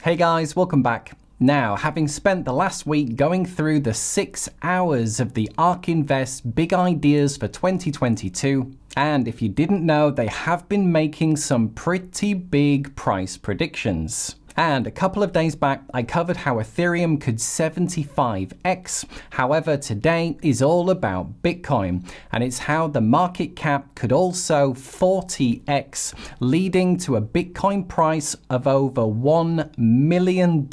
Hey guys, welcome back. Now, having spent the last week going through the 6 hours of the Ark Invest Big Ideas for 2022, and if you didn't know, they have been making some pretty big price predictions. And a couple of days back, I covered how Ethereum could 75x. However, today is all about Bitcoin, and it's how the market cap could also 40x, leading to a Bitcoin price of over $1 million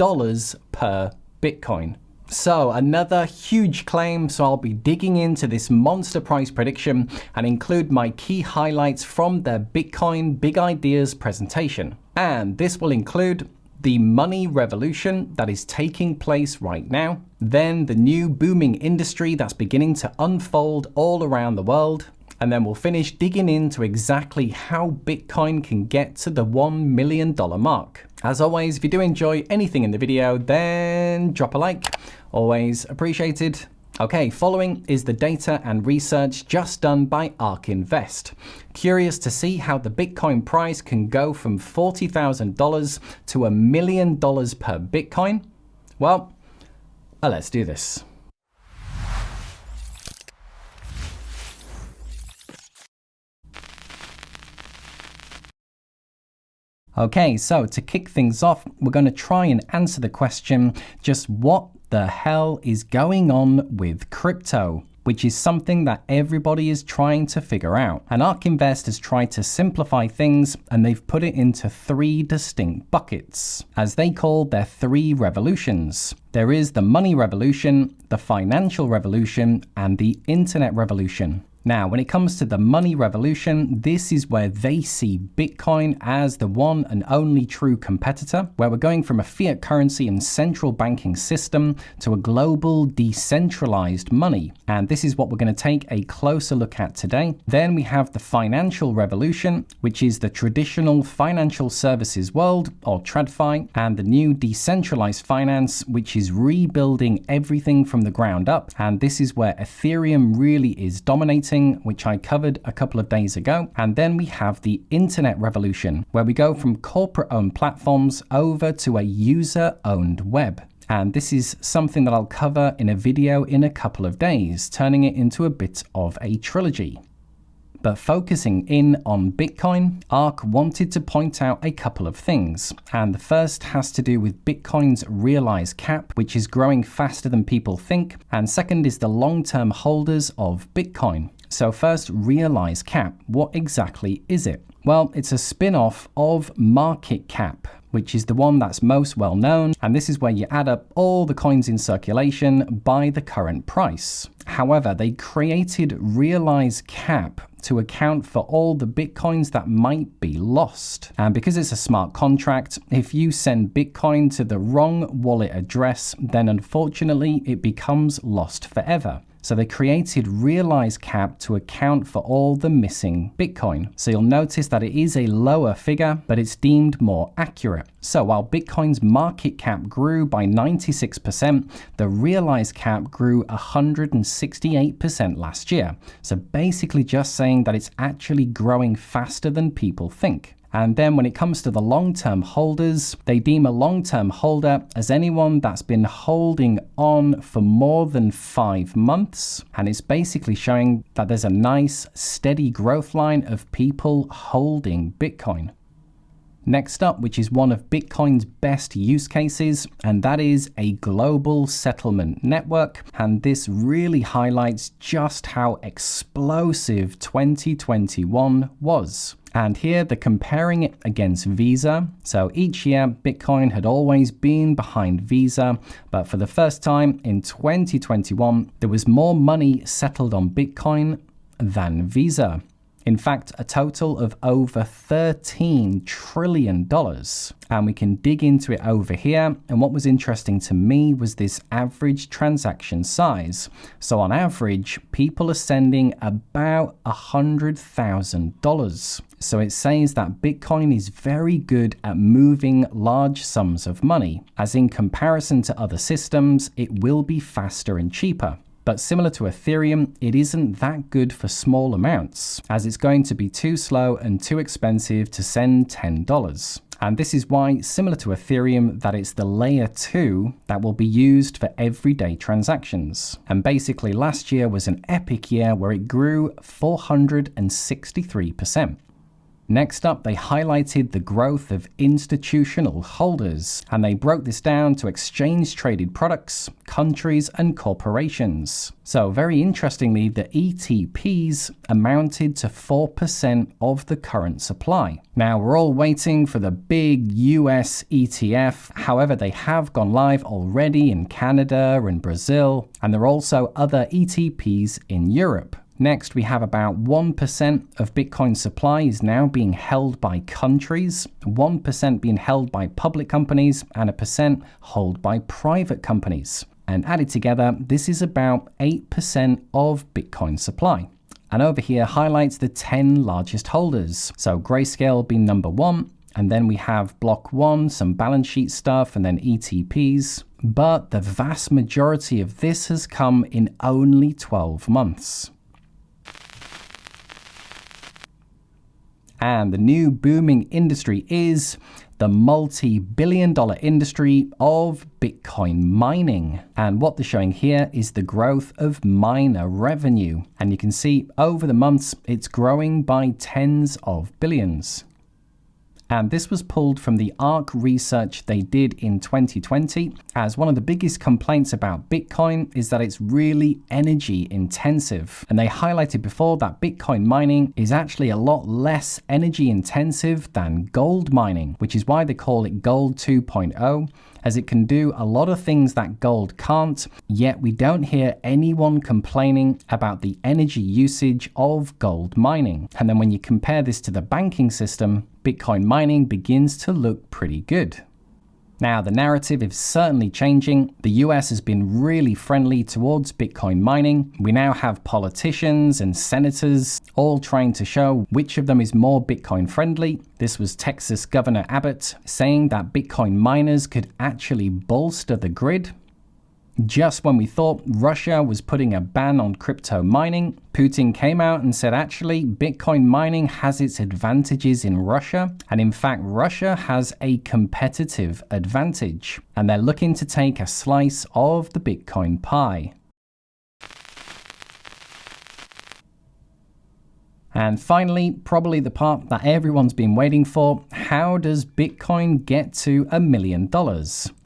per Bitcoin. So another huge claim, so I'll be digging into this monster price prediction and include my key highlights from the Bitcoin Big Ideas presentation. And this will include the money revolution that is taking place right now, then the new booming industry that's beginning to unfold all around the world, and then we'll finish digging into exactly how Bitcoin can get to the $1 million mark. As always, if you do enjoy anything in the video, then drop a like. Always appreciated. Okay, following is the data and research just done by Ark Invest. Curious to see how the Bitcoin price can go from $40,000 to $1 million per Bitcoin? Well, let's do this. Okay, so to kick things off, we're going to try and answer the question, just what the hell is going on with crypto? Which is something that everybody is trying to figure out. And Ark Invest has tried to simplify things, and they've put it into 3 distinct buckets, as they call their 3 revolutions. There is the money revolution, the financial revolution, and the internet revolution. Now, when it comes to the money revolution, this is where they see Bitcoin as the one and only true competitor, where we're going from a fiat currency and central banking system to a global decentralized money. And this is what we're going to take a closer look at today. Then we have the financial revolution, which is the traditional financial services world, or TradFi, and the new decentralized finance, which is rebuilding everything from the ground up. And this is where Ethereum really is dominating, which I covered a couple of days ago. And then we have the internet revolution, where we go from corporate-owned platforms over to a user-owned web. And this is something that I'll cover in a video in a couple of days, turning it into a bit of a trilogy. But focusing in on Bitcoin, Ark wanted to point out a couple of things. And the first has to do with Bitcoin's realized cap, which is growing faster than people think. And second is the long-term holders of Bitcoin. So first, realized cap. What exactly is it? Well, it's a spin-off of market cap, which is the one that's most well known. And this is where you add up all the coins in circulation by the current price. However, they created realized cap to account for all the Bitcoins that might be lost. And because it's a smart contract, if you send Bitcoin to the wrong wallet address, then unfortunately it becomes lost forever. So they created realized cap to account for all the missing Bitcoin. So you'll notice that it is a lower figure, but it's deemed more accurate. So while Bitcoin's market cap grew by 96%, the realized cap grew 168% last year. So basically just saying that it's actually growing faster than people think. And then when it comes to the long-term holders, they deem a long-term holder as anyone that's been holding on for more than 5 months. And it's basically showing that there's a nice, steady growth line of people holding Bitcoin. Next up, which is one of Bitcoin's best use cases, and that is a global settlement network. And this really highlights just how explosive 2021 was. And here they're comparing it against Visa. So each year, Bitcoin had always been behind Visa, but for the first time in 2021, there was more money settled on Bitcoin than Visa. In fact, a total of over $13 trillion. And we can dig into it over here. And what was interesting to me was this average transaction size. So on average, people are sending about $100,000. So it says that Bitcoin is very good at moving large sums of money, as in comparison to other systems, it will be faster and cheaper. But similar to Ethereum, it isn't that good for small amounts, as it's going to be too slow and too expensive to send $10. And this is why, similar to Ethereum, that it's the layer 2 that will be used for everyday transactions. And basically last year was an epic year where it grew 463%. Next up, they highlighted the growth of institutional holders, and they broke this down to exchange-traded products, countries, and corporations. So very interestingly, the ETPs amounted to 4% of the current supply. Now, we're all waiting for the big US ETF. However, they have gone live already in Canada and Brazil, and there are also other ETPs in Europe. Next, we have about 1% of Bitcoin supply is now being held by countries, 1% being held by public companies, and 1% held by private companies. And added together, this is about 8% of Bitcoin supply. And over here highlights the 10 largest holders. So Grayscale being number 1, and then we have Block 1, some balance sheet stuff, and then ETPs. But the vast majority of this has come in only 12 months. And the new booming industry is the multi-billion-dollar industry of Bitcoin mining. And what they're showing here is the growth of miner revenue. And you can see over the months, it's growing by tens of billions. And this was pulled from the Ark research they did in 2020, as one of the biggest complaints about Bitcoin is that it's really energy intensive. And they highlighted before that Bitcoin mining is actually a lot less energy intensive than gold mining, which is why they call it Gold 2.0, as it can do a lot of things that gold can't, yet we don't hear anyone complaining about the energy usage of gold mining. And then when you compare this to the banking system, Bitcoin mining begins to look pretty good. Now, the narrative is certainly changing. The US has been really friendly towards Bitcoin mining. We now have politicians and senators all trying to show which of them is more Bitcoin friendly. This was Texas Governor Abbott saying that Bitcoin miners could actually bolster the grid. Just when we thought Russia was putting a ban on crypto mining, Putin came out and said actually Bitcoin mining has its advantages in Russia, and in fact Russia has a competitive advantage, and they're looking to take a slice of the Bitcoin pie. And finally, probably the part that everyone's been waiting for, how does Bitcoin get to $1 million?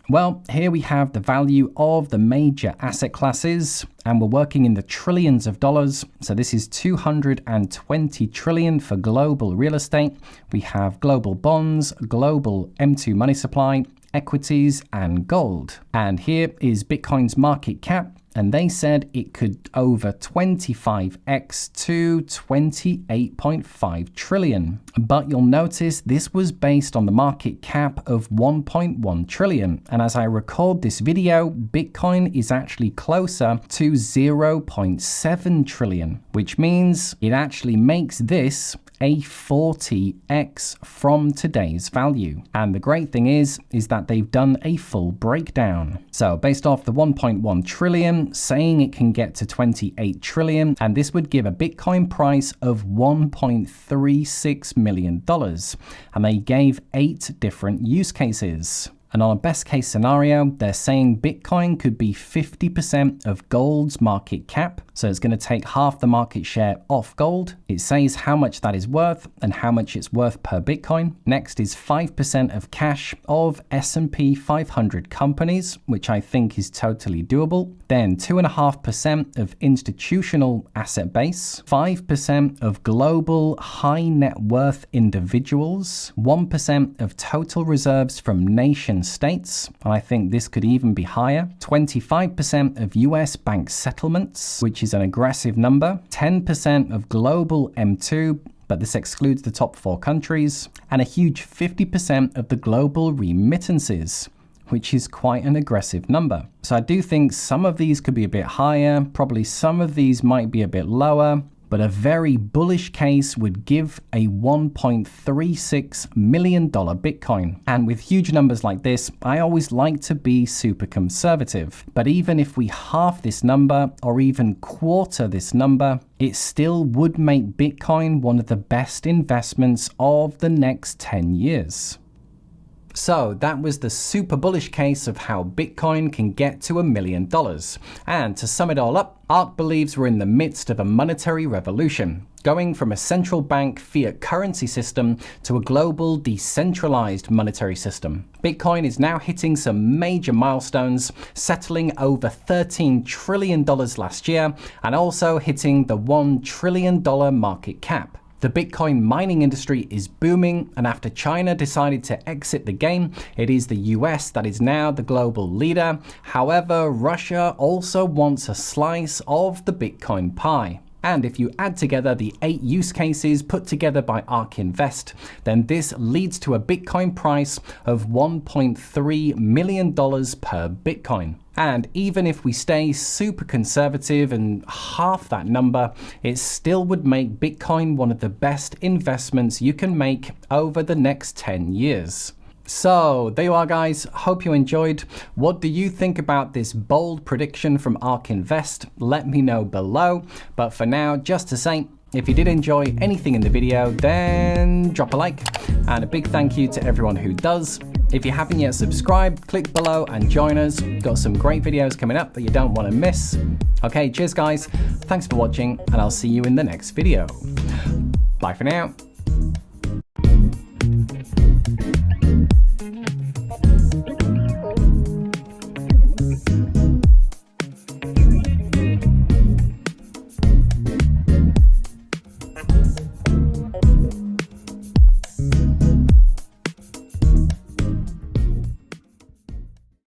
Well, here we have the value of the major asset classes, and we're working in the trillions of dollars. So this is 220 trillion for global real estate. We have global bonds, global M2 money supply, equities, and gold. And here is Bitcoin's market cap. And they said it could over 25x to 28.5 trillion. But you'll notice this was based on the market cap of 1.1 trillion. And as I record this video, Bitcoin is actually closer to 0.7 trillion, which means it actually makes this a 40x from today's value. And the great thing is that they've done a full breakdown. So based off the 1.1 trillion, saying it can get to 28 trillion, and this would give a Bitcoin price of $1.36 million. And they gave 8 different use cases. And on a best case scenario, they're saying Bitcoin could be 50% of gold's market cap. So it's going to take half the market share off gold. It says how much that is worth and how much it's worth per Bitcoin. Next is 5% of cash of S&P 500 companies, which I think is totally doable. Then 2.5% of institutional asset base, 5% of global high net worth individuals, 1% of total reserves from nation states, and I think this could even be higher, 25% of US bank settlements, which is an aggressive number, 10% of global M2, but this excludes the top 4 countries, and a huge 50% of the global remittances, which is quite an aggressive number. So I do think some of these could be a bit higher, probably some of these might be a bit lower, but a very bullish case would give a $1.36 million Bitcoin. And with huge numbers like this, I always like to be super conservative. But even if we half this number or even quarter this number, it still would make Bitcoin one of the best investments of the next 10 years. So that was the super bullish case of how Bitcoin can get to $1 million. And to sum it all up, Ark believes we're in the midst of a monetary revolution, going from a central bank fiat currency system to a global decentralized monetary system. Bitcoin is now hitting some major milestones, settling over $13 trillion last year, and also hitting the $1 trillion market cap. The Bitcoin mining industry is booming, and after China decided to exit the game, it is the US that is now the global leader. However, Russia also wants a slice of the Bitcoin pie. And if you add together the 8 use cases put together by Ark Invest, then this leads to a Bitcoin price of $1.3 million per Bitcoin. And even if we stay super conservative and half that number, it still would make Bitcoin one of the best investments you can make over the next 10 years. So there you are, guys. Hope you enjoyed. What do you think about this bold prediction from Ark Invest? Let me know below. But for now, just to say, if you did enjoy anything in the video, then drop a like. And a big thank you to everyone who does. If you haven't yet subscribed, click below and join us. Got some great videos coming up that you don't want to miss. Okay, cheers guys. Thanks for watching, and I'll see you in the next video. Bye for now.